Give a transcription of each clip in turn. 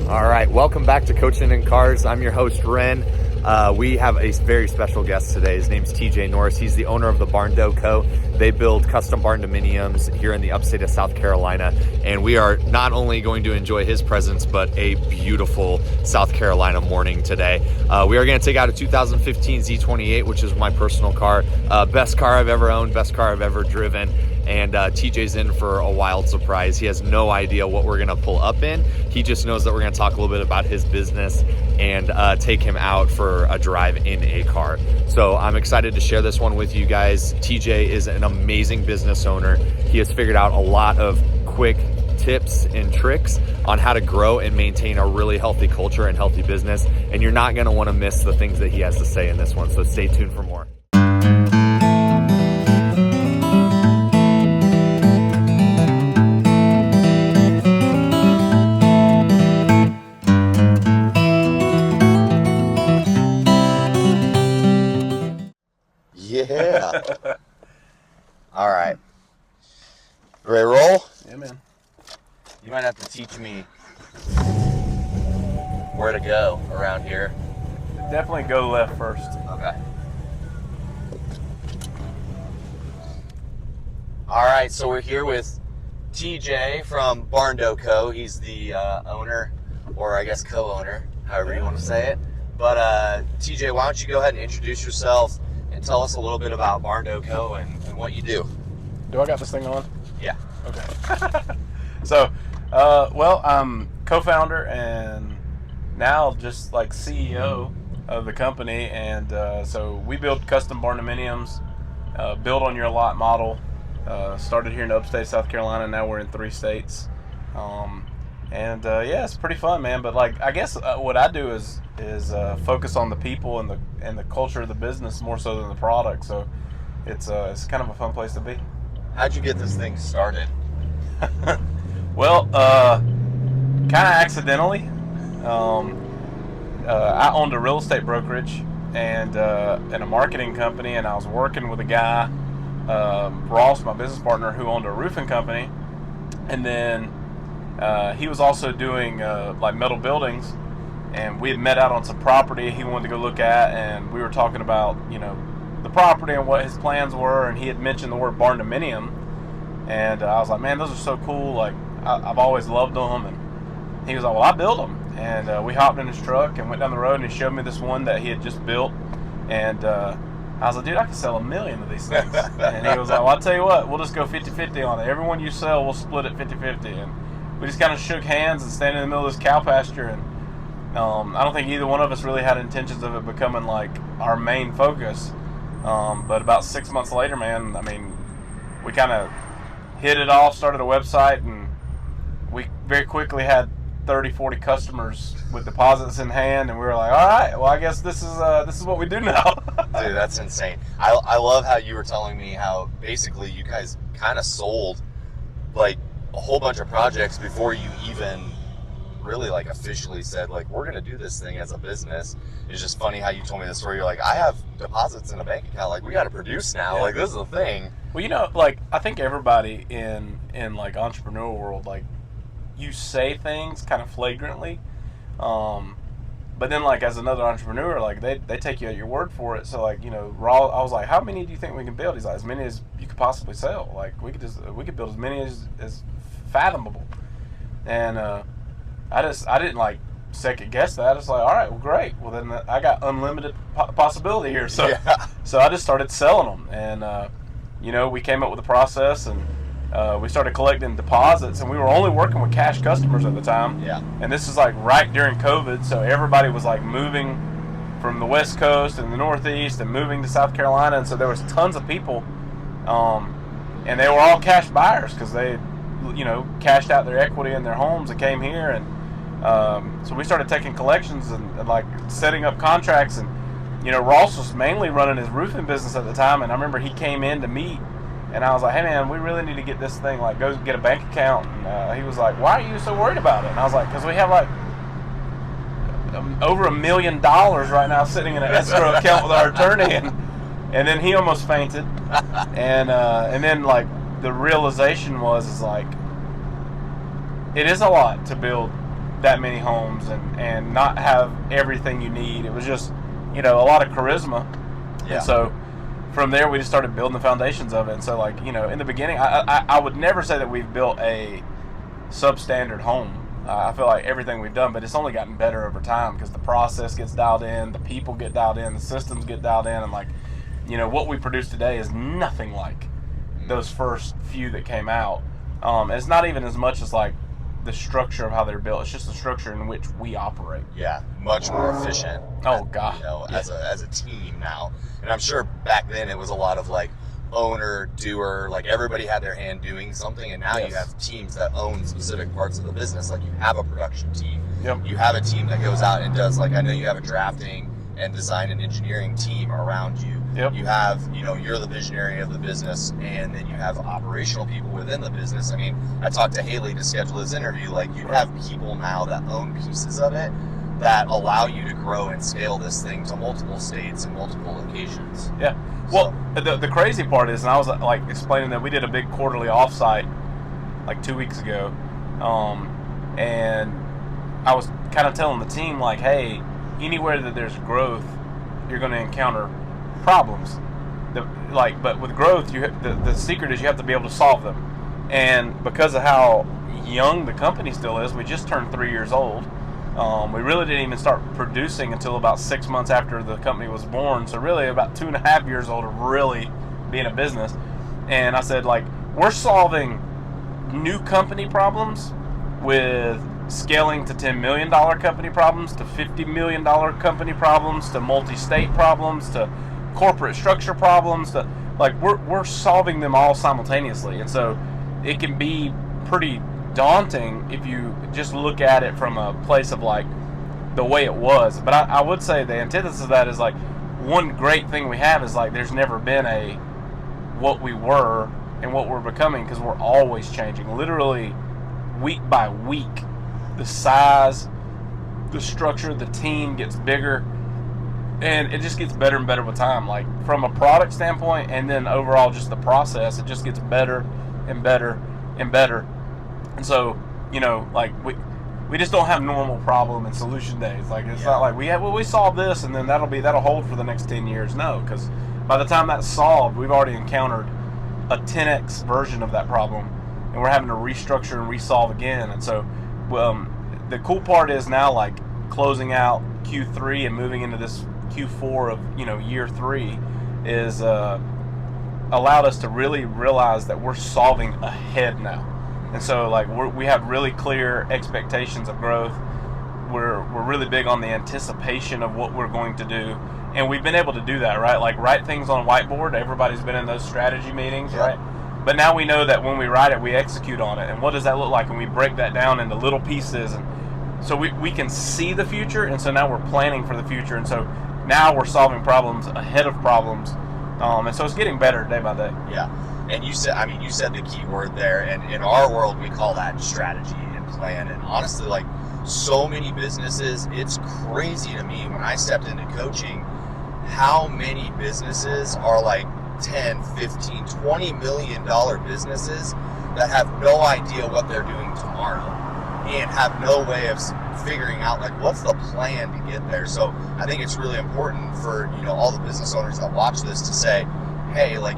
All right, welcome back to Coachin in Cars. I'm your host, Ren. We have a very special guest today. His name's TJ Norris. He's the owner of the Barn Dough Co. They build custom barn dominiums here in the upstate of South Carolina. And we are not only going to enjoy his presence, but a beautiful South Carolina morning today. We are going to take out a 2015 Z28, which is my personal car. Best car I've ever owned, best car I've ever driven. And TJ's in for a wild surprise. He has no idea what we're gonna pull up in. He just knows that we're gonna talk a little bit about his business and take him out for a drive in a car. So I'm excited to share this one with you guys. TJ is an amazing business owner. He has figured out a lot of quick tips and tricks on how to grow and maintain a really healthy culture and healthy business. And you're not gonna wanna miss the things that he has to say in this one. So stay tuned for more. Yeah. All right. Ready to roll? Yeah, man. You might have to teach me where to go around here. Definitely go left first. Okay. All right, so we're here with TJ from Barn Dough Co. He's the owner, or I guess co-owner, however you want to say it. But TJ, why don't you go ahead and introduce yourself and tell us a little bit about Barn Dough Co. and what you do. Do I got this thing on? Yeah. Okay. So, well, I'm co-founder and now just like CEO of the company. And so we build custom barn dominiums, build on your lot model. Started here in upstate South Carolina. Now we're in 3 states. Yeah, it's pretty fun, man. But like, I guess what I do is focus on the people and the culture of the business more so than the product. So it's kind of a fun place to be. How'd you get this thing started? Well, kind of accidentally. I owned a real estate brokerage and a marketing company, and I was working with a guy, Ross, my business partner, who owned a roofing company, and then he was also doing like metal buildings, and we had met out on some property he wanted to go look at, and we were talking about, you know, the property and what his plans were, and he had mentioned the word barn dominium, and I was like, man, those are so cool, like I've always loved them. And he was like, well, I build them. And we hopped in his truck and went down the road, and he showed me this one that he had just built, and I was like, dude, I can sell 1 million of these things. And he was like, well, I'll tell you what, we'll just go 50-50 on it. Everyone you sell, we'll split it 50-50. And we just kind of shook hands and standing in the middle of this cow pasture, and I don't think either one of us really had intentions of it becoming like our main focus. But about 6 months later, man, I mean, we kind of hit it off, started a website, and we very quickly had 30-40 customers with deposits in hand, and we were like, all right, well, I guess this is what we do now. Dude, that's insane. I love how you were telling me how basically you guys kind of sold like a whole bunch of projects before you even really like officially said like, we're gonna do this thing as a business. It's just funny how you told me the story. You're like, I have deposits in a bank account, like we got to produce now. Yeah. Like this is a thing. Well, you know, like I think everybody in like entrepreneurial world, like you say things kind of flagrantly, but then like as another entrepreneur, like they take you at your word for it. So like, you know, I was like, how many do you think we can build? He's like, as many as you could possibly sell. Like we could build as many as fathomable. And I didn't like second guess that. It's like, all right, well, great. Well, then I got unlimited possibility here. So So I just started selling them, and you know, we came up with a process, and we started collecting deposits, and we were only working with cash customers at the time. Yeah. And this is like right during COVID, so everybody was like moving from the West Coast and the Northeast and moving to South Carolina, and so there was tons of people, and they were all cash buyers because they, you know, cashed out their equity in their homes and came here, and so we started taking collections and like setting up contracts, and you know, Ross was mainly running his roofing business at the time, and I remember he came in to meet, and I was like, hey man, we really need to get this thing, like go get a bank account, and he was like, why are you so worried about it? And I was like, because we have like over $1 million right now sitting in an escrow account with our attorney, and then he almost fainted, and then like the realization is like it is a lot to build that many homes and not have everything you need. It was just a lot of charisma, and so from there we just started building the foundations of it. And so like in the beginning, I would never say that we've built a substandard home. I feel like everything we've done, but it's only gotten better over time because the process gets dialed in, the people get dialed in, the systems get dialed in, and like, what we produce today is nothing like those first few that came out. It's not even as much as like the structure of how they're built. It's just the structure in which we operate. Yeah, much more efficient. Oh God, as a team now. And I'm sure back then it was a lot of like owner, doer, like everybody had their hand doing something, and now you have teams that own specific parts of the business. Like you have a production team, you have a team that goes out and does, like I know you have a drafting and design and engineering team around you. You have, you're the visionary of the business, and then you have operational people within the business. I mean, I talked to Haley to schedule this interview, like you have people now that own pieces of it that allow you to grow and scale this thing to multiple states and multiple locations. Well, the crazy part is, and I was like explaining that we did a big quarterly offsite like 2 weeks ago, and I was kind of telling the team like, hey, anywhere that there's growth, you're going to encounter problems. But with growth, the secret is you have to be able to solve them. And because of how young the company still is, we just turned 3 years old. We really didn't even start producing until about 6 months after the company was born. So really about 2.5 years old of really being a business. And I said, like, we're solving new company problems with scaling to $10 million company problems, to $50 million company problems, to multi-state problems, to corporate structure problems, to like we're solving them all simultaneously. And so it can be pretty daunting if you just look at it from a place of like the way it was. But I would say the antithesis of that is like one great thing we have is like there's never been a what we were and what we're becoming, because we're always changing. Literally week by week, the size, the structure, the team gets bigger, and it just gets better and better with time. Like from a product standpoint, and then overall just the process, it just gets better and better and better. And so, like we just don't have normal problem and solution days. Like it's not like we solve this and then that'll hold for the next 10 years. No, because by the time that's solved, we've already encountered a 10x version of that problem, and we're having to restructure and resolve again. And so, the cool part is now like closing out Q3 and moving into this Q4 of year 3 is allowed us to really realize that we're solving ahead now. And so like we have really clear expectations of growth. We're really big on the anticipation of what we're going to do, and we've been able to do that, right? Like write things on a whiteboard. Everybody's been in those strategy meetings, right? But now we know that when we write it, we execute on it. And what does that look like when we break that down into little pieces? And so we can see the future, and so now we're planning for the future. And so now we're solving problems ahead of problems. And so it's getting better day by day. Yeah. And you said the key word there. And in our world, we call that strategy and plan. And honestly, like so many businesses, it's crazy to me when I stepped into coaching, how many businesses are like 10, 15, $20 million businesses that have no idea what they're doing tomorrow and have no way of figuring out like what's the plan to get there. So I think it's really important for all the business owners that watch this to say, hey, like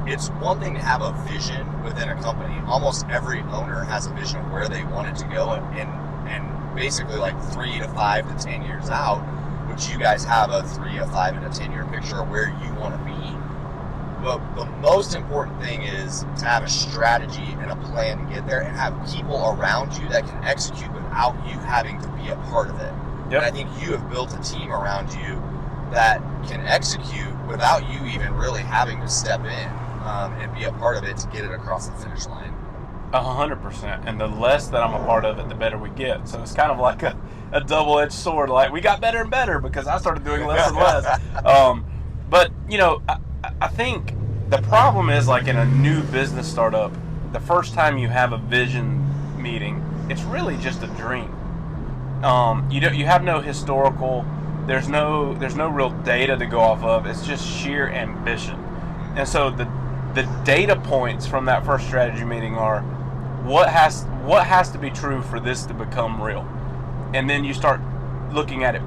it's one thing to have a vision within a company. Almost every owner has a vision of where they want it to go, and basically like 3 to 5 to 10 years out, which you guys have a 3, a 5, and a 10 year picture of where you want to be. But the most important thing is to have a strategy and a plan to get there, and have people around you that can execute without you having to be a part of it. And I think you have built a team around you that can execute without you even really having to step in and be a part of it to get it across the finish line. 100%. And the less that I'm a part of it, the better we get. So it's kind of like a double-edged sword. Like we got better and better because I started doing less and less. But I think the problem is like in a new business startup, the first time you have a vision meeting, it's really just a dream. You have no historical. There's no real data to go off of. It's just sheer ambition. And so the data points from that first strategy meeting are what has to be true for this to become real. And then you start looking at it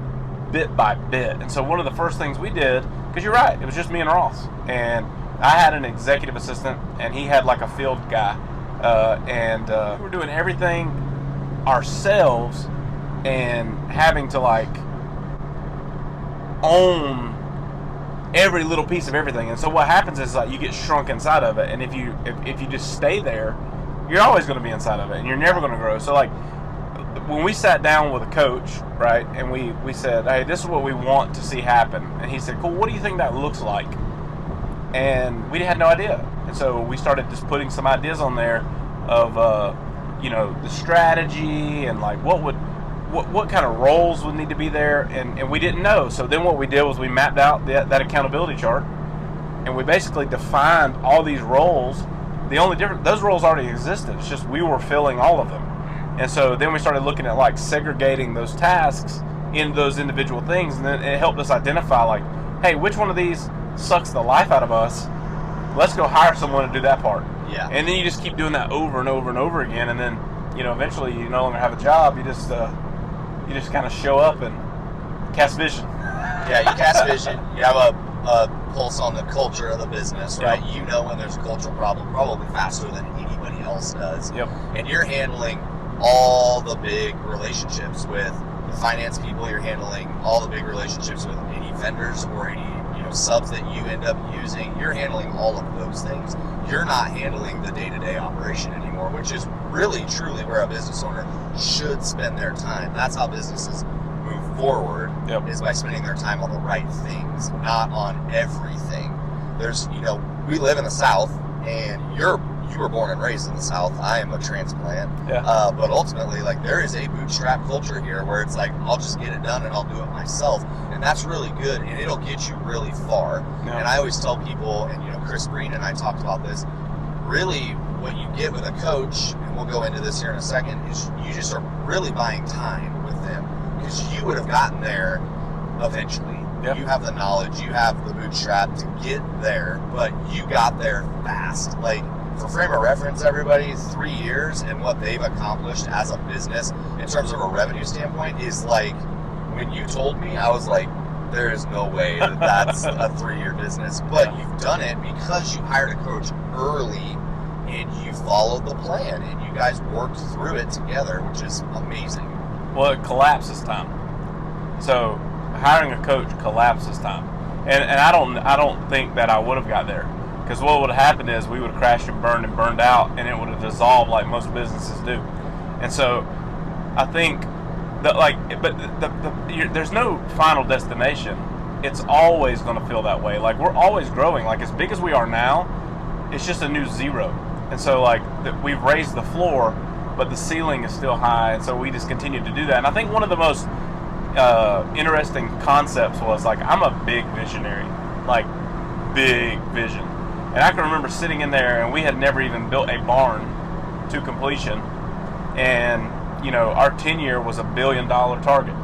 bit by bit. And so one of the first things we did, because you're right, it was just me and Ross, and I had an executive assistant, and he had like a field guy, and we were doing everything ourselves and having to like own every little piece of everything. And so what happens is like you get shrunk inside of it, and if you just stay there, you're always going to be inside of it, and you're never going to grow. So like when we sat down with a coach, right, and we said, hey, this is what we want to see happen, and he said, cool, what do you think that looks like? And we had no idea. And so we started just putting some ideas on there of the strategy and like what kind of roles would need to be there, and we didn't know. So then what we did was we mapped out that accountability chart, and we basically defined all these roles. The only difference, those roles already existed, it's just we were filling all of them. And so then we started looking at like segregating those tasks into those individual things, and then it helped us identify like, hey, which one of these sucks the life out of us? Let's go hire someone to do that part. Yeah. And then you just keep doing that over and over and over again, and then eventually you no longer have a job. You just kind of show up and cast vision. Yeah, you cast vision. You have a pulse on the culture of the business, right? Yep. You know when there's a cultural problem probably faster than anybody else does. Yep. And you're handling all the big relationships with the finance people. You're handling all the big relationships with any vendors or any subs that you end up using. You're handling all of those things. You're not handling the day-to-day operation anymore, which is really truly where a business owner should spend their time. That's how businesses move forward. Yep. Is by spending their time on the right things, not on everything. There's we live in the South, and you were born and raised in the South. I am a transplant. Yeah. But ultimately, like, there is a bootstrap culture here where it's like, I'll just get it done and I'll do it myself. And that's really good, and it'll get you really far. Yeah. And I always tell people, and Chris Breen and I talked about this, really what you get with a coach, and we'll go into this here in a second, is you just are really buying time with them. Because you would have gotten there eventually. Yep. You have the knowledge, you have the bootstrap to get there, but you got there fast. Like, for frame of reference, everybody, 3 years and what they've accomplished as a business in terms of a revenue standpoint is like, when you told me, I was like, there is no way that's a 3-year business. But you've done it because you hired a coach early and you followed the plan and you guys worked through it together, which is amazing. Well, it collapses time. So hiring a coach collapses time, and I don't think that I would have got there, because what would have happened is we would have crashed and burned out, and it would have dissolved like most businesses do. And so I think that there's no final destination. It's always going to feel that way. Like, we're always growing. Like, as big as we are now, it's just a new zero. And so like we've raised the floor, but the ceiling is still high, and so we just continue to do that. And I think one of the most interesting concepts was, like, I'm a big visionary, like big vision. And I can remember sitting in there, and we had never even built a barn to completion, and our 10-year was $1 billion target.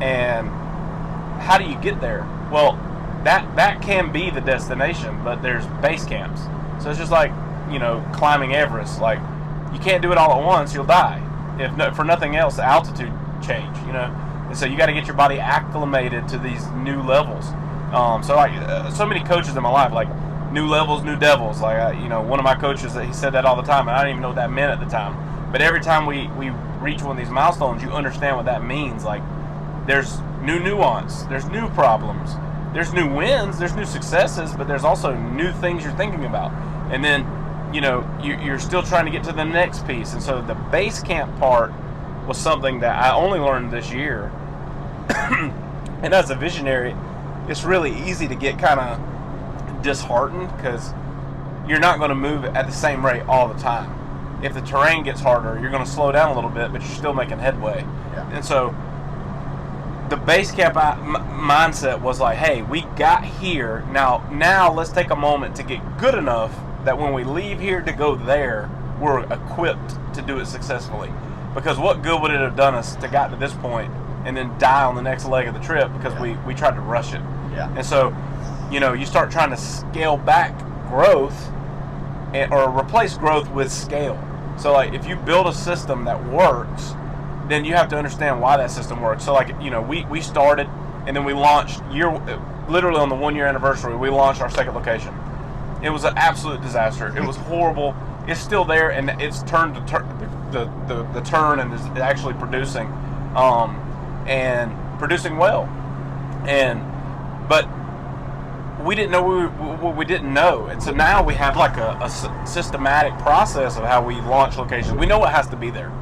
And how do you get there? Well, that can be the destination, but there's base camps. So it's just like climbing Everest. Like, you can't do it all at once, you'll die. For nothing else, the altitude change, and so you got to get your body acclimated to these new levels. So many coaches in my life, like, new levels, new devils. Like, one of my coaches, he said that all the time, and I didn't even know what that meant at the time. But every time we reach one of these milestones, you understand what that means. Like, there's new nuance, there's new problems, there's new wins, there's new successes, but there's also new things you're thinking about. And then you're still trying to get to the next piece. And so the base camp part was something that I only learned this year. And as a visionary, it's really easy to get kind of disheartened, because you're not going to move at the same rate all the time. If the terrain gets harder, you're going to slow down a little bit, but you're still making headway. Yeah. And so the base camp mindset was like, hey, we got here. Now let's take a moment to get good enough that when we leave here to go there, we're equipped to do it successfully. Because what good would it have done us to get to this point and then die on the next leg of the trip because we tried to rush it. Yeah. And so, you start trying to scale back growth or replace growth with scale. So, like, if you build a system that works, then you have to understand why that system works. So, like, we started and then we launched literally on the 1 year anniversary, we launched our second location. It was an absolute disaster. It was horrible. It's still there, and it's turned the turn and is actually producing, and producing well. But we didn't know what we didn't know, and so now we have like a systematic process of how we launch locations. We know what has to be there,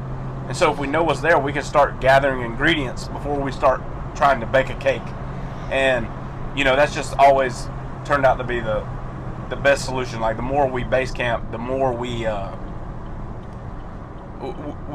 and so if we know what's there, we can start gathering ingredients before we start trying to bake a cake. And that's just always turned out to be the best solution. Like, the more we base camp, the more we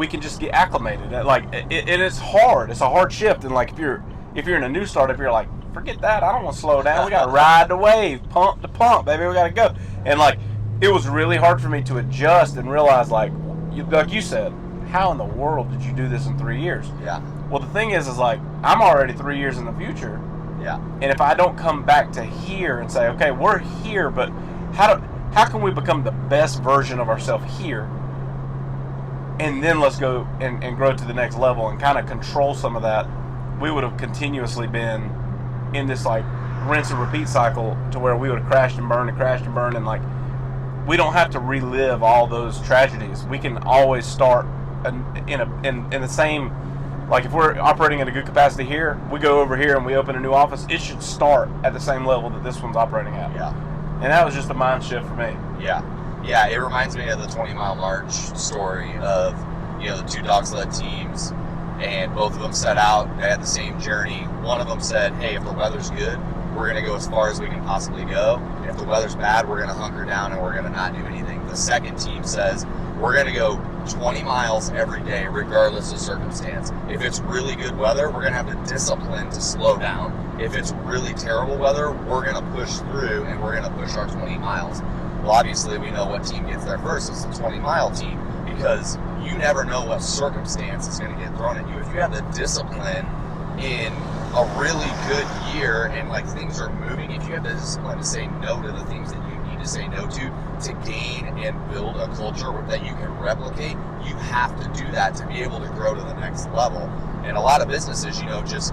can just get acclimated. Like, and it's hard. It's a hard shift. And like, if you're in a new startup, you're like, forget that. I don't want to slow down. We got to ride the wave, pump to pump, baby. We got to go. And like, it was really hard for me to adjust and realize, like you said, how in the world did you do this in 3 years? Yeah. Well, the thing is like, I'm already 3 years in the future. Yeah. And if I don't come back to here and say, okay, we're here, but how can we become the best version of ourselves here? And then let's go and grow to the next level and kind of control some of that. We would have continuously been in this like rinse and repeat cycle to where we would have crashed and burned, and like, we don't have to relive all those tragedies. We can always start in the same. Like, if we're operating at a good capacity here, we go over here and we open a new office, it should start at the same level that this one's operating at. Yeah. And that was just a mind shift for me. Yeah. Yeah, it reminds me of the 20-mile march story of, the two dog sled teams, and both of them set out. They had the same journey. One of them said, hey, if the weather's good, we're going to go as far as we can possibly go. And if the weather's bad, we're going to hunker down and we're going to not do anything. The second team says, we're going to go 20 miles every day, regardless of circumstance. If it's really good weather, we're going to have the discipline to slow down. If it's really terrible weather, we're going to push through and we're going to push our 20 miles. Well, obviously, we know what team gets there first. It's the 20-mile team, because you never know what circumstance is going to get thrown at you. If you have the discipline in a really good year and like things are moving, if you have the discipline to say no to the things that you need to say no to gain and build a culture that you can replicate, you have to do that to be able to grow to the next level. And a lot of businesses, just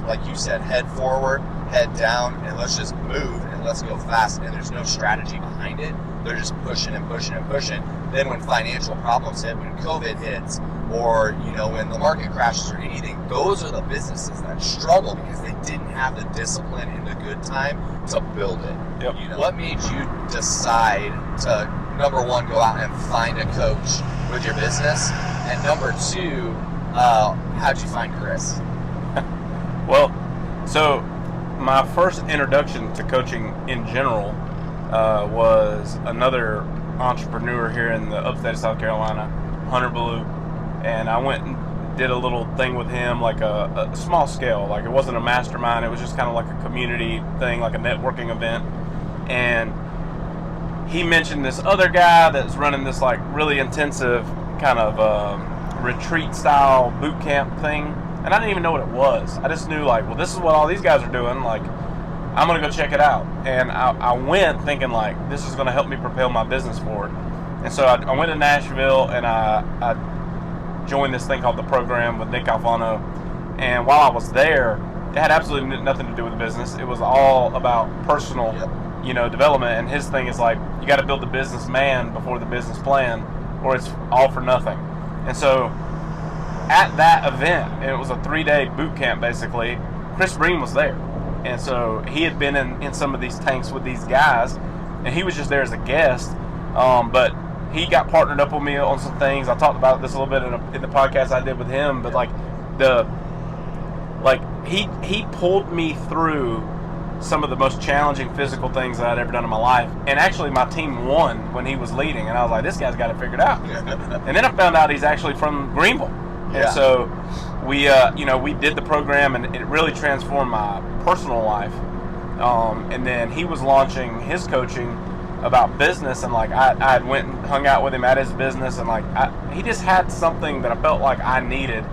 like you said, head forward, head down, and let's just move and let's go fast. And there's no strategy behind it. They're just pushing and pushing and pushing. Then when financial problems hit, when COVID hits, or when the market crashes or anything, those are the businesses that struggle because they didn't have the discipline in the good time to build it. Yep. What made you decide to, number one, go out and find a coach with your business, and number two, how'd you find Chris? Well, so my first introduction to coaching in general was another entrepreneur here in the upstate of South Carolina, Hunter Blue, and I went and did a little thing with him, like a small scale. Like, it wasn't a mastermind, it was just kind of like a community thing, like a networking event. And he mentioned this other guy that's running this like really intensive kind of retreat style boot camp thing, and I didn't even know what it was. I just knew, like, well, this is what all these guys are doing, like, I'm gonna go check it out. And I went thinking, like, this is gonna help me propel my business forward. And so I went to Nashville and I joined this thing called the program with Nick Alfano. And while I was there, it had absolutely nothing to do with the business. It was all about personal development. And his thing is like, you got to build the business man before the business plan, or it's all for nothing. And so at that event, and it was a 3-day boot camp basically, Chris Breen was there. And so he had been in some of these tanks with these guys, and he was just there as a guest. But he got partnered up with me on some things. I talked about this a little bit in the podcast I did with him. But he pulled me through some of the most challenging physical things that I'd ever done in my life. And actually my team won when he was leading, and I was like, this guy's got it figured out. And then I found out he's actually from Greenville. And so we did the program, and it really transformed my personal life. And then he was launching his coaching about business, and like I went and hung out with him at his business, and like he just had something that I felt like I needed,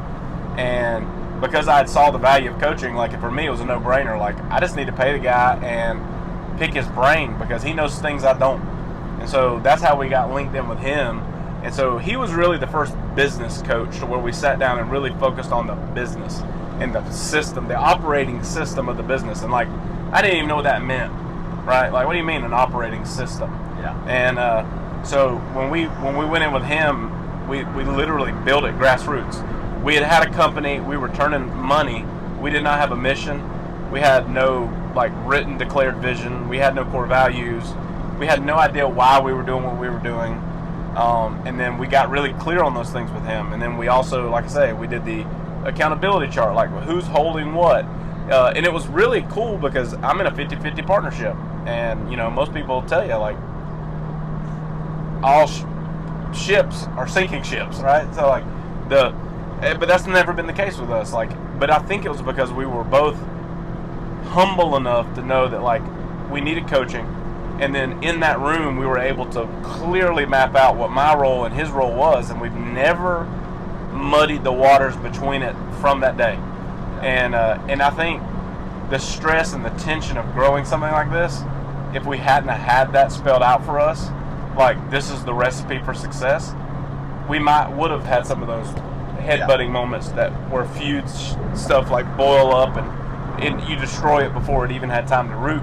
and because I had saw the value of coaching, like for me it was a no-brainer. Like I just need to pay the guy and pick his brain because he knows things I don't, and so that's how we got linked in with him. And so he was really the first business coach to where we sat down and really focused on the business and the system, the operating system of the business, and like I didn't even know what that meant. Right? Like, what do you mean an operating system? Yeah. And so when we went in with him, we literally built it grassroots. We had a company. We were turning money. We did not have a mission. We had no like written declared vision. We had no core values. We had no idea why we were doing what we were doing. And then we got really clear on those things with him. And then we also, like I say, we did the accountability chart, like who's holding what. And it was really cool because I'm in a 50-50 partnership. And, you know, most people tell you, like, all ships are sinking ships, right? So, like, but that's never been the case with us. Like, but I think it was because we were both humble enough to know that, like, we needed coaching. And then in that room, we were able to clearly map out what my role and his role was. And we've never muddied the waters between it from that day. And I think the stress and the tension of growing something like this, if we hadn't had that spelled out for us, like this is the recipe for success, we would have had some of those headbutting moments that where feuds stuff like boil up and you destroy it before it even had time to root.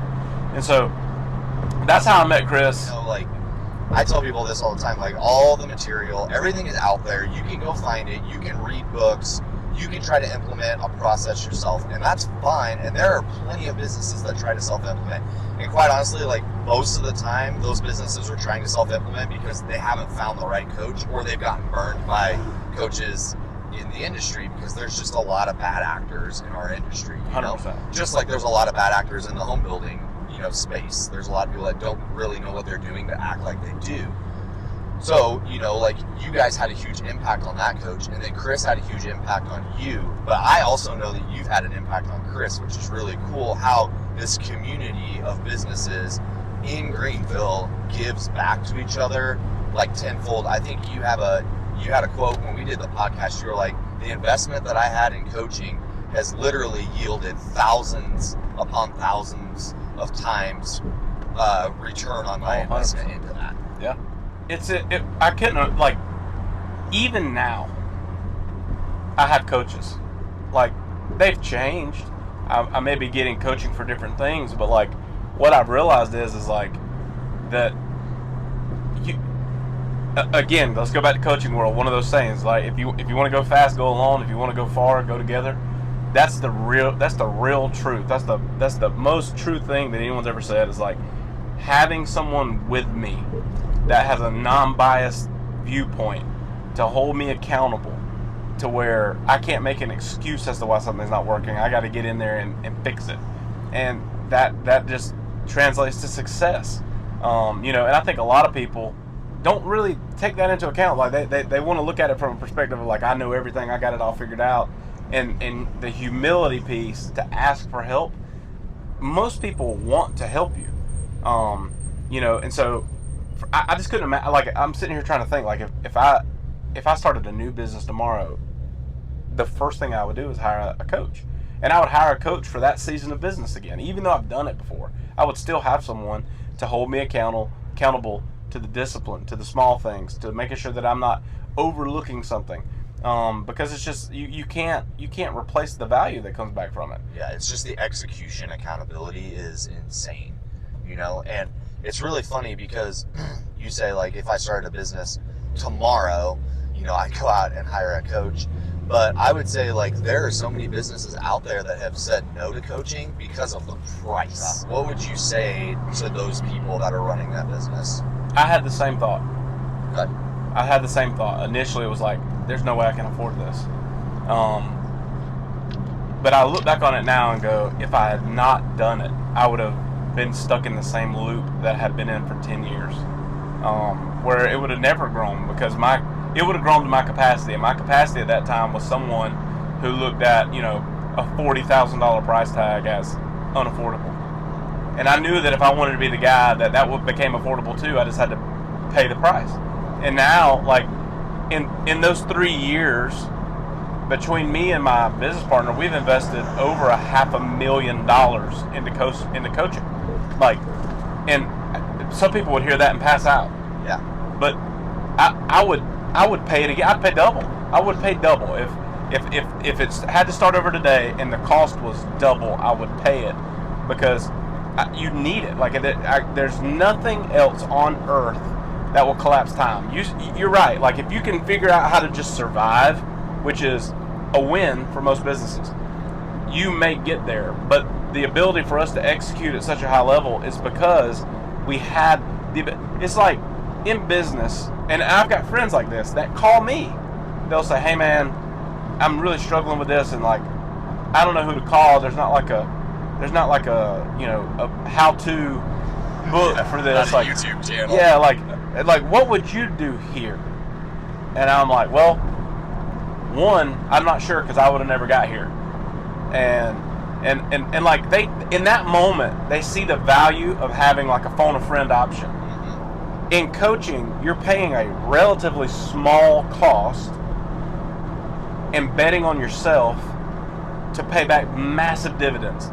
And so that's how I met Chris. You know, like I tell people this all the time, like all the material, everything is out there. You can go find it. You can read books. You can try to implement a process yourself, and that's fine. And there are plenty of businesses that try to self-implement. And quite honestly, like most of the time, those businesses are trying to self-implement because they haven't found the right coach, or they've gotten burned by coaches in the industry because there's just a lot of bad actors in our industry. You know? 100%. Just like there's a lot of bad actors in the home building, you know, space. There's a lot of people that don't really know what they're doing to act like they do. So, you know, like you guys had a huge impact on that coach, and then Chris had a huge impact on you. But I also know that you've had an impact on Chris, which is really cool how this community of businesses in Greenville gives back to each other like tenfold. I think you had a quote when we did the podcast. You were like, the investment that I had in coaching has literally yielded thousands upon thousands of times return on my investment into that. Yeah. I couldn't, like, even now, I have coaches. Like, they've changed. I may be getting coaching for different things, but, like, what I've realized is like, that, again, let's go back to coaching world. One of those sayings, like, if you want to go fast, go alone. If you want to go far, go together. That's the real truth. That's the most true thing that anyone's ever said is, like, having someone with me that has a non-biased viewpoint to hold me accountable to where I can't make an excuse as to why something's not working. I got to get in there and fix it. And that just translates to success. You know, and I think a lot of people don't really take that into account. Like they want to look at it from a perspective of like, I know everything, I got it all figured out. And the humility piece to ask for help, most people want to help you. You know, and so I just couldn't imagine. Like, I'm sitting here trying to think, like, if I started a new business tomorrow, the first thing I would do is hire a coach, and I would hire a coach for that season of business again. Even though I've done it before, I would still have someone to hold me accountable to the discipline, to the small things, to making sure that I'm not overlooking something. Because it's just you can't replace the value that comes back from it. Yeah, it's just the execution accountability is insane, you know. And it's really funny because you say, like, if I started a business tomorrow, you know, I'd go out and hire a coach. But I would say, like, there are so many businesses out there that have said no to coaching because of the price. What would you say to those people that are running that business? I had the same thought. Good. I had the same thought. Initially, it was like, there's no way I can afford this. But I look back on it now and go, if I had not done it, I would have been stuck in the same loop that I had been in for 10 years, where it would have never grown because it would have grown to my capacity. And my capacity at that time was someone who looked at, you know, a $40,000 price tag as unaffordable. And I knew that if I wanted to be the guy that became affordable too, I just had to pay the price. And now, like, in those 3 years, between me and my business partner, we've invested over $500,000 into coaching. Like, and some people would hear that and pass out. Yeah. But I would pay it again. I'd pay double. I would pay double if it's had to start over today and the cost was double. I would pay it because you need it. Like, there's nothing else on earth that will collapse time. You're right. Like, if you can figure out how to just survive, which is a win for most businesses, you may get there. But the ability for us to execute at such a high level is because we had it's like in business, and I've got friends like this that call me. They'll say, "Hey man, I'm really struggling with this, and like, I don't know who to call. There's not like a a how-to book for this, Not a like YouTube channel." Yeah, like what would you do here? And I'm like, well, one, I'm not sure because I would have never got here. And like they, in that moment, they see the value of having like a phone a friend option. In coaching, you're paying a relatively small cost and betting on yourself to pay back massive dividends.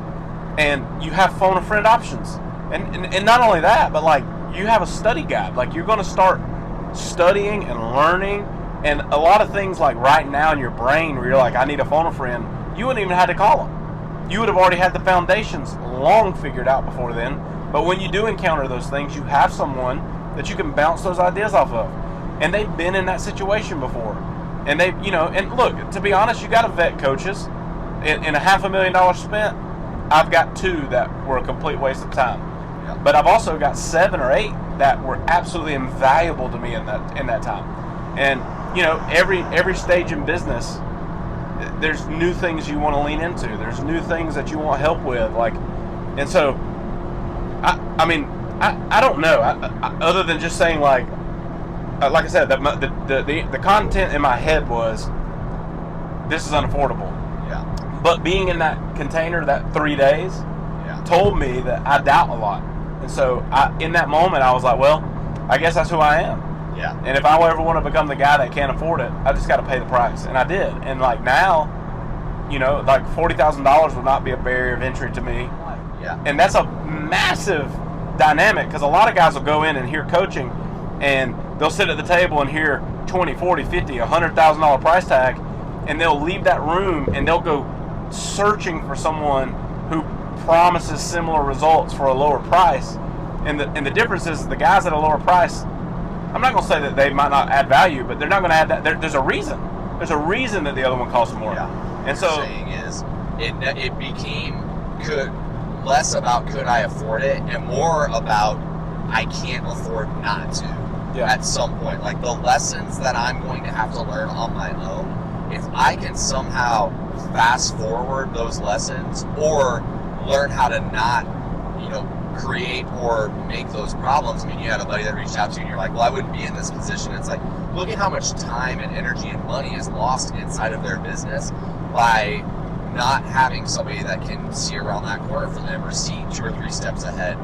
And you have phone a friend options. And not only that, but like you have a study guide. Like, you're going to start studying and learning. And a lot of things, like right now in your brain where you're like, I need a phone a friend, you wouldn't even have to call them. You would have already had the foundations long figured out before then. But when you do encounter those things, you have someone that you can bounce those ideas off of. And they've been in that situation before. And they, and look, to be honest, you got to vet coaches. In a $500,000 spent, I've got 2 that were a complete waste of time. Yeah. But I've also got 7 or 8 that were absolutely invaluable to me in that time. And every stage in business, there's new things you want to lean into. There's new things that you want help with, like, and so I don't know. Other than just saying like I said, the content in my head was, this is unaffordable. Yeah. But being in that container that 3 days, Yeah. told me that I doubt a lot. And so in that moment, I was like, well, I guess that's who I am. Yeah. And if I ever want to become the guy that can't afford it, I just got to pay the price. And I did. And like now, like $40,000 would not be a barrier of entry to me. Yeah. And that's a massive dynamic, because a lot of guys will go in and hear coaching and they'll sit at the table and hear 20, 40, 50, $100,000 price tag, and they'll leave that room and they'll go searching for someone who promises similar results for a lower price. And the difference is, the guys at a lower price, I'm not going to say that they might not add value, but they're not going to add that. There's a reason. There's a reason that the other one costs more. Yeah. And so, what you're saying is, it became less about could I afford it, and more about I can't afford not to. Yeah. At some point, like the lessons that I'm going to have to learn on my own, if I can somehow fast forward those lessons, or learn how to not, create or make those problems. I mean, you had a buddy that reached out to you and you're like, well, I wouldn't be in this position. It's like, look at how much time and energy and money is lost inside of their business by not having somebody that can see around that corner for them, or see 2 or 3 steps ahead,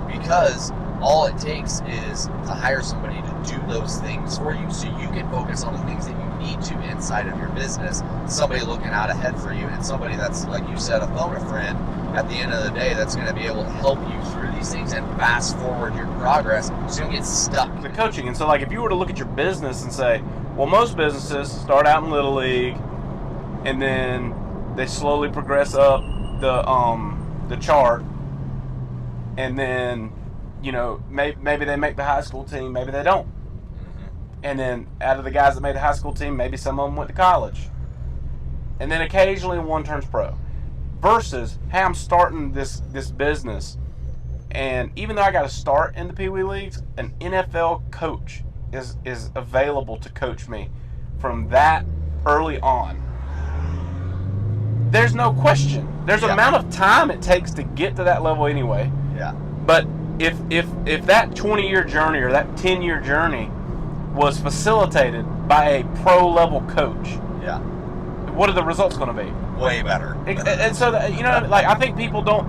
because all it takes is to hire somebody to do those things for you, so you can focus on the things that you need to inside of your business. Somebody looking out ahead for you, and somebody that's, like you said, a phone a friend at the end of the day, that's going to be able to help you through these things and fast forward your progress, so you don't get stuck. the coaching. And so, like, if you were to look at your business and say, well, most businesses start out in Little League and then they slowly progress up the chart, and then maybe they make the high school team, maybe they don't. And then out of the guys that made the high school team, maybe some of them went to college. And then occasionally one turns pro. Versus, hey, I'm starting this business, and even though I got to start in the Pee Wee leagues, an NFL coach is available to coach me from that early on. There's no question. There's an amount of time it takes to get to that level anyway. Yeah. But if that 20-year journey or that 10-year journey was facilitated by a pro-level coach, Yeah. what are the results going to be? Way better. And so, like, I think people don't,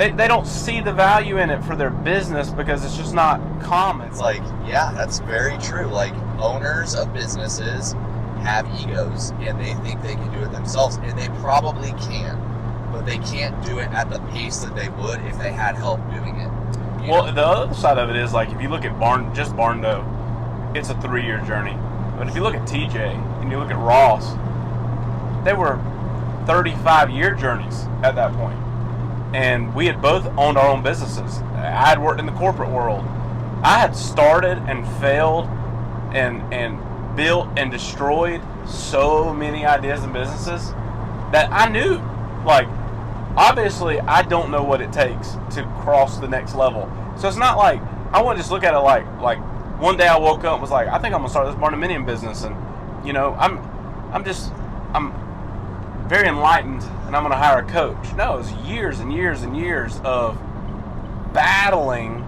they don't see the value in it for their business because it's just not common. It's like, yeah, that's very true. Like, owners of businesses have egos, and they think they can do it themselves, and they probably can, but they can't do it at the pace that they would if they had help doing it. Well, the other side of it is, like, if you look at Barndo, it's a 3-year journey. But if you look at TJ and you look at Ross, they were 35-year journeys at that point. And we had both owned our own businesses. I had worked in the corporate world. I had started and failed and built and destroyed so many ideas and businesses that I knew, like, obviously I don't know what it takes to cross the next level. So it's not like I want to just look at it like one day I woke up and was like, I think I'm gonna start this barndominium business, and you know, I'm very enlightened and I'm gonna hire a coach. No, it was years and years and years of battling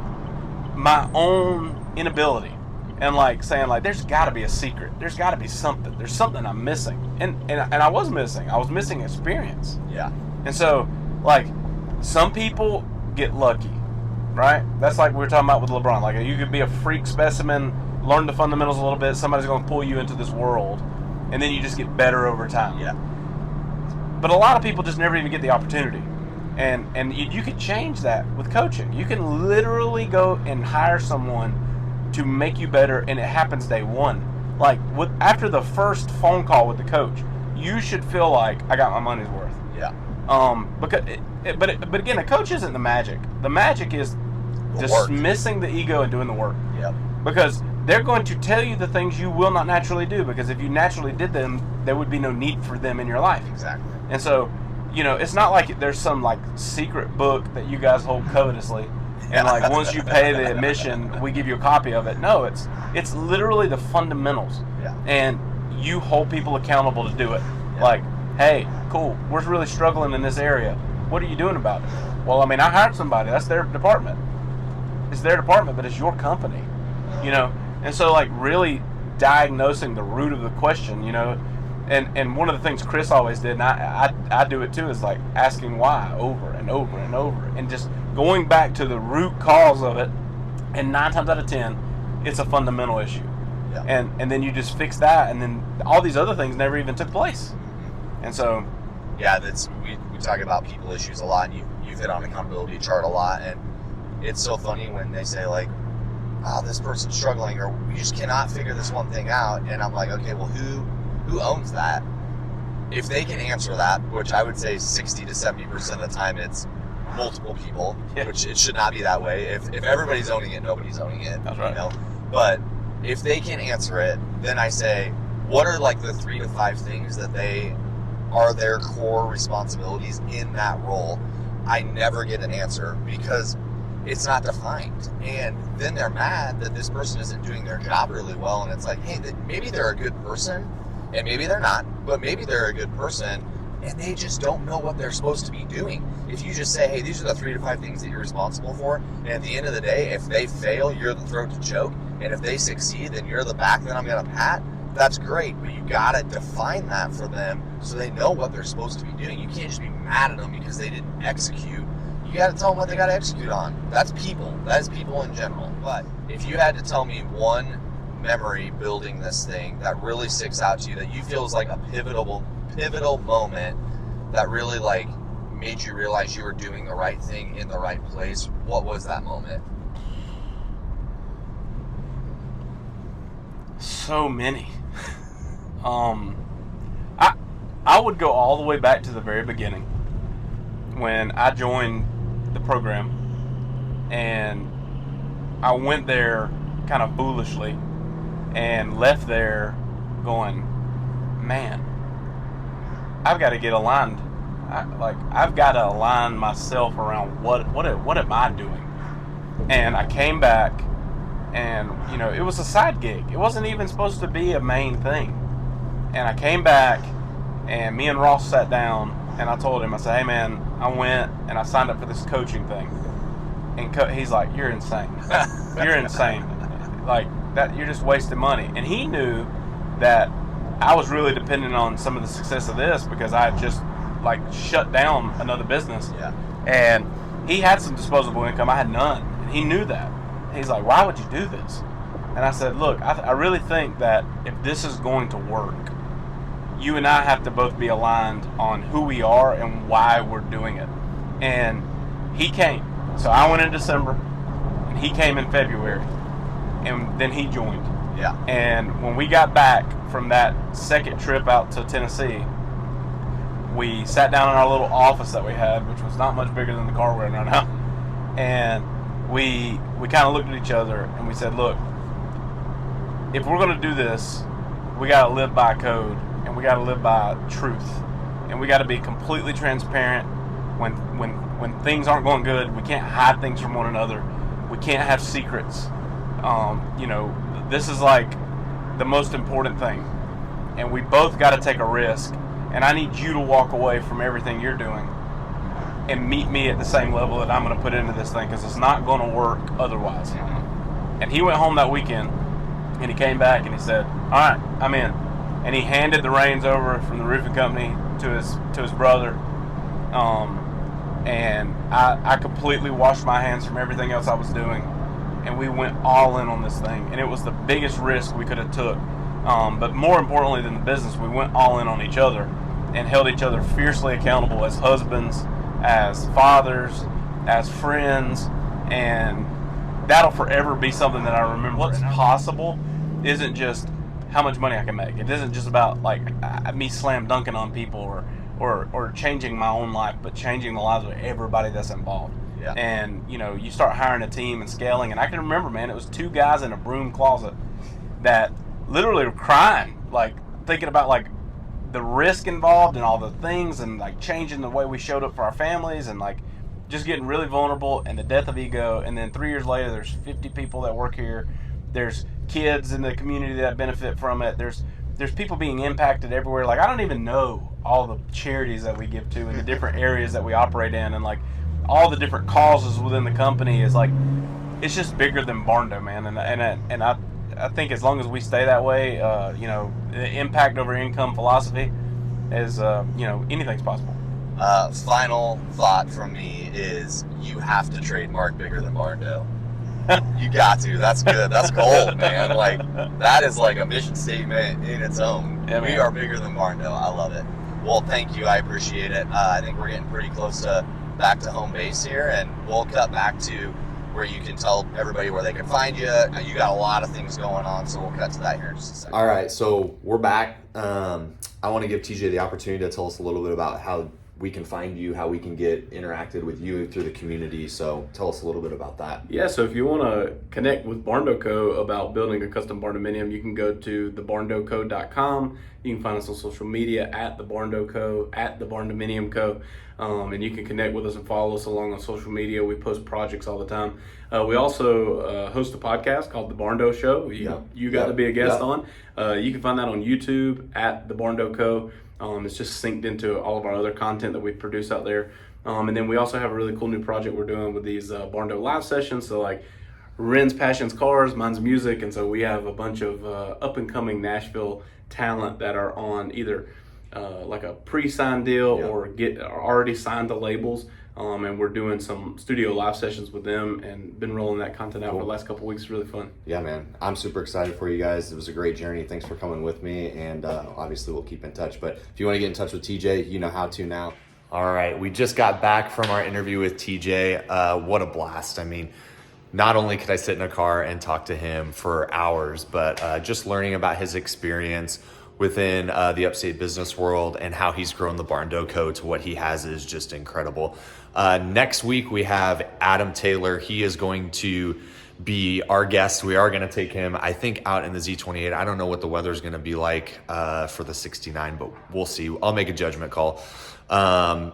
my own inability and like saying, like, there's got to be a secret, there's got to be something, there's something I'm missing, and I was missing experience. Yeah. And so, like, some people get lucky, right? That's like we were talking about with LeBron. Like, you could be a freak specimen, learn the fundamentals a little bit, somebody's going to pull you into this world, and then you just get better over time. Yeah. But a lot of people just never even get the opportunity. And you can change that with coaching. You can literally go and hire someone to make you better, and it happens day one. Like, after the first phone call with the coach, you should feel like I got my money's worth. Yeah. But again, a coach isn't the magic. The magic is dismissing the ego and doing the work. Yep. Because they're going to tell you the things you will not naturally do, because if you naturally did them, there would be no need for them in your life. Exactly. And so, you know, it's not like there's some like secret book that you guys hold covetously, and like once you pay the admission, we give you a copy of it. No, it's literally the fundamentals. Yeah. And you hold people accountable to do it. Yeah. Like, hey, cool, we're really struggling in this area. What are you doing about it? Well, I mean, I hired somebody. That's their department. It's their department, but it's your company, you know? And so, like, really diagnosing the root of the question, you know? And one of the things Chris always did, and I do it too, is like asking why over and over and over, and just going back to the root cause of it. And 9 times out of 10, it's a fundamental issue. Yeah. And then you just fix that, and then all these other things never even took place. And so, yeah, we talk about people issues a lot, and you've hit on accountability chart a lot, and it's so funny when they say, like, oh, this person's struggling, or we just cannot figure this one thing out, and I'm like, okay, well, who owns that? If they can answer that, which I would say 60 to 70% of the time it's multiple people, yeah. Which it should not be that way. If everybody's owning it, nobody's owning it. That's right. You know? But if they can answer it, then I say, what are like the 3 to 5 things that they are their core responsibilities in that role? I never get an answer because it's not defined. And then they're mad that this person isn't doing their job really well. And it's like, hey, maybe they're a good person, and maybe they're not, but maybe they're a good person, and they just don't know what they're supposed to be doing. If you just say, hey, these are the 3 to 5 things that you're responsible for, and at the end of the day, if they fail, you're the throat to choke, and if they succeed, then you're the back that I'm going to pat, that's great, but you got to define that for them so they know what they're supposed to be doing. You can't just be mad at them because they didn't execute. You got to tell them what they got to execute on. That's people. That is people in general. But if you had to tell me one memory building this thing that really sticks out to you, that you feel is like a pivotal moment that really like made you realize you were doing the right thing in the right place, what was that moment? So many. I would go all the way back to the very beginning when I joined the program, and I went there kind of foolishly and left there going, man, I've got to get aligned. I've got to align myself around what am I doing? And I came back, and you know, it was a side gig. It wasn't even supposed to be a main thing. And I came back, and me and Ross sat down, and I told him, I said, hey man, I went and I signed up for this coaching thing. And he's like, you're insane. You're insane. Like, that, you're just wasting money. And he knew that I was really dependent on some of the success of this because I had just like shut down another business. Yeah. And he had some disposable income. I had none. And he knew that. He's like, why would you do this? And I said, look, I really think that if this is going to work, you and I have to both be aligned on who we are and why we're doing it. And he came. So I went in December, and he came in February, and then he joined. Yeah. And when we got back from that second trip out to Tennessee, we sat down in our little office that we had, which was not much bigger than the car we're in right now. And we kind of looked at each other and we said, look, if we're going to do this, we got to live by code and we got to live by truth. And we got to be completely transparent when things aren't going good. We can't hide things from one another. We can't have secrets. This is like the most important thing. And we both got to take a risk. And I need you to walk away from everything you're doing and meet me at the same level that I'm going to put into this thing, because it's not going to work otherwise. And he went home that weekend, and he came back and he said, all right, I'm in. And he handed the reins over from the roofing company to his brother. And I completely washed my hands from everything else I was doing, and we went all in on this thing. And it was the biggest risk we could have took. But more importantly than the business, we went all in on each other and held each other fiercely accountable as husbands, as fathers, as friends, and that'll forever be something that I remember. What's possible isn't just how much money I can make. It isn't just about like me slam dunking on people or changing my own life, but changing the lives of everybody that's involved. Yeah. And you start hiring a team and scaling. And I can remember, man, it was 2 guys in a broom closet that literally were crying, like thinking about like the risk involved and all the things, and like changing the way we showed up for our families, and like just getting really vulnerable, and the death of ego. And then 3 years later, there's 50 people that work here. There's kids in the community that benefit from it. There's people being impacted everywhere. Like, I don't even know all the charities that we give to in the different areas that we operate in, and like all the different causes within the company is like, it's just bigger than Barndo, man. And I think as long as we stay that way, the impact over income philosophy is, anything's possible. Final thought from me is you have to trademark bigger than Barndo. You got to. That's good. That's gold, man. Like, that is like a mission statement in its own. Yeah, we are bigger than Barndo. I love it. Well, thank you. I appreciate it. I think we're getting pretty close to back to home base here, and we'll cut back to where you can tell everybody where they can find you. You got a lot of things going on, so we'll cut to that here in just a second. All right, so we're back. I want to give TJ the opportunity to tell us a little bit about how we can find you, how we can get interacted with you through the community. So tell us a little bit about that. Yeah, so if you want to connect with Barndo Co. about building a custom barndominium, you can go to thebarndoco.com. You can find us on social media at the Barndo Co., at the Barndominium Co. And you can connect with us and follow us along on social media. We post projects all the time. We also host a podcast called The Barndo Show. You got to be a guest on. You can find that on YouTube at the Barndo Co. It's just synced into all of our other content that we produce out there. And then we also have a really cool new project we're doing with these Barndo live sessions. So like Ren's passion's cars, mine's music. And so we have a bunch of up and coming Nashville talent that are on either like a pre-signed deal or are already signed to labels. And we're doing some studio live sessions with them and been rolling that content out for the last couple of weeks. It's really fun. Yeah, man. I'm super excited for you guys. It was a great journey. Thanks for coming with me. And obviously we'll keep in touch. But if you want to get in touch with TJ, you know how to now. All right. We just got back from our interview with TJ. What a blast. I mean, not only could I sit in a car and talk to him for hours, but just learning about his experience within the upstate business world and how he's grown the Barndo Co. to what he has is just incredible. Next week, we have Adam Taylor. He is going to be our guest. We are going to take him, I think, out in the Z28. I don't know what the weather's going to be like for the 69, but we'll see. I'll make a judgment call.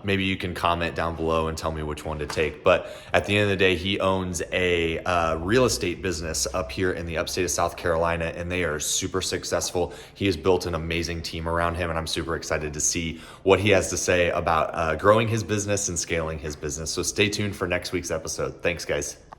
Maybe you can comment down below and tell me which one to take. But at the end of the day, he owns a real estate business up here in the upstate of South Carolina, and they are super successful. He has built an amazing team around him, and I'm super excited to see what he has to say about growing his business and scaling his business. So stay tuned for next week's episode. Thanks, guys.